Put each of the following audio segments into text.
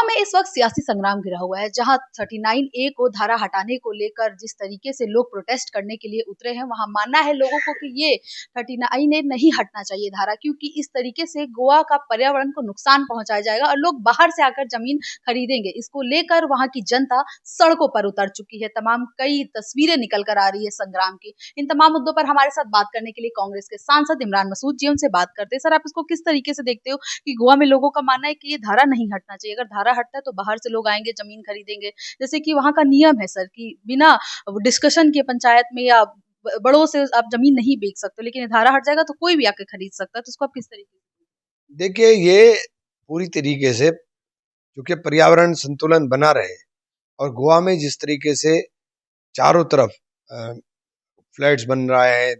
में इस वक्त सियासी संग्राम घिरा हुआ है, जहां 39A को धारा हटाने को लेकर जिस तरीके से लोग प्रोटेस्ट करने के लिए उतरे हैं, वहां मानना है लोगों को कि ये 39A नहीं हटना चाहिए धारा, क्योंकि इस तरीके से गोवा का पर्यावरण को नुकसान पहुंचाया जाएगा और लोग बाहर से आकर जमीन खरीदेंगे। इसको लेकर वहां की जनता सड़कों पर उतर चुकी है। तमाम कई तस्वीरें निकल कर आ रही है संग्राम की। इन तमाम मुद्दों पर हमारे साथ बात करने के लिए कांग्रेस के सांसद इमरान मसूद जी, उनसे बात करते हैं। सर, आप इसको किस तरीके से देखते हो कि गोवा में लोगों का मानना है कि ये धारा नहीं हटना चाहिए, अगर धारा हटता है तो बाहर से लोग आएंगे, जमीन खरीदेंगे, जैसे कि वहां का नियम है सर कि बिना डिस्कशन के पंचायत में या बड़ों से आप जमीन नहीं बेच सकते, लेकिन ये धारा हट जाएगा तो कोई भी आके खरीद सकता है, तो इसको आप किस तरीके से? देखिए, ये पूरी तरीके से क्योंकि पर्यावरण संतुलन बना रहे और गोवा में जिस तरीके से चारों तरफ फ्लैट्स बन रहा है,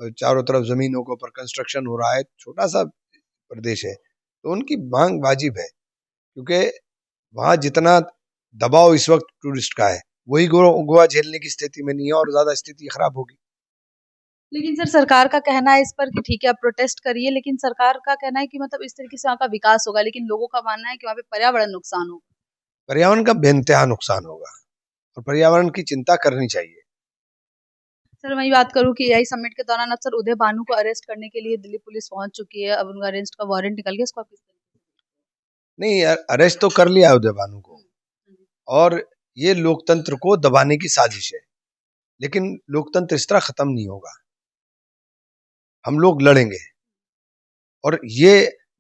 चारों तरफ जमीनों के ऊपर कंस्ट्रक्शन हो रहा है, छोटा सा प्रदेश है, तो उनकी मांग वाजिब है क्योंकि वहां जितना दबाव इस वक्त टूरिस्ट का है वही गोवा झेलने की स्थिति में नहीं है और ज्यादा स्थिति खराब होगी। लेकिन सर, सरकार का कहना है इस पर कि ठीक है आप प्रोटेस्ट करिए, लेकिन सरकार का कहना है कि मतलब इस तरीके से वहाँ का विकास होगा, लेकिन लोगों का मानना है कि वहाँ पे पर्यावरण नुकसान होगा। पर्यावरण का बेइंतहा नुकसान होगा और पर्यावरण की चिंता करनी चाहिए। सर, मैं बात करूं कि एआई समिट के दौरान अक्सर उदय भानु को अरेस्ट करने के लिए दिल्ली पुलिस पहुंच चुकी है, अब उनका अरेस्ट का वारंट निकल गया, इसको आप किस तरीके नहीं, अरेस्ट तो कर लिया है उदय भानु को से? और ये लोकतंत्र को दबाने की साजिश है, लेकिन लोकतंत्र इस तरह खत्म नहीं होगा। हम लोग लड़ेंगे और ये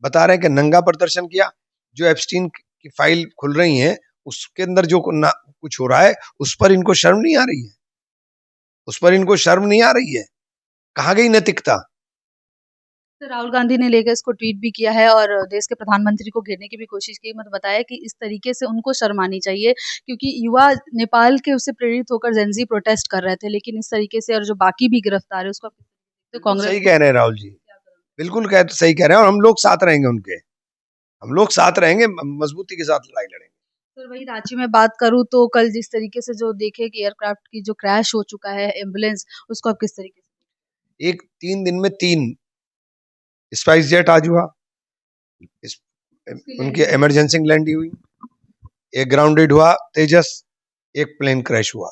बता रहे हैं कि नंगा प्रदर्शन किया, जो एप्स्टीन की फाइल खुल रही है उसके अंदर जो कुछ हो रहा है उस पर इनको शर्म नहीं आ रही है, उस पर इनको शर्म नहीं आ रही है। कहाँ गई नैतिकता? सर, राहुल गांधी ने लेकर इसको ट्वीट भी किया है और देश के प्रधानमंत्री को घेरने की भी कोशिश की, मतलब बताया कि इस तरीके से उनको शर्म आनी चाहिए, क्योंकि युवा नेपाल के उससे प्रेरित होकर जेनजी प्रोटेस्ट कर रहे थे, लेकिन इस तरीके से और जो बाकी भी गिरफ्तार है उसको आप किस तरीके से कांग्रेस सही कह रहे हैं राहुल जी, बिल्कुल सही कह रहे हैं और हम लोग साथ रहेंगे उनके, हम लोग साथ रहेंगे, मजबूती के साथ लड़ाई लड़ेंगे। सर, वही रांची में बात करूं तो कल जिस तरीके से जो देखे कि एयरक्राफ्ट की जो क्रैश हो चुका है एम्बुलेंस, उसको आप किस तरीके से? एक 3 दिन में 3 स्पाइस जेट आज हुआ, उनकी इमरजेंसी लैंडिंग हुई, एक ग्राउंडेड हुआ तेजस, एक प्लेन क्रैश हुआ।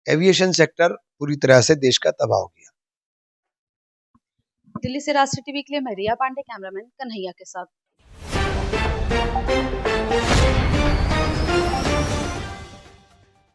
एविएशन सेक्टर पूरी तरह से देश का तबाह हो गया। दिल्ली से राष्ट्रीय टीवी के लिए मैं रिया पांडे, कैमरामैन कन्हैया के साथ।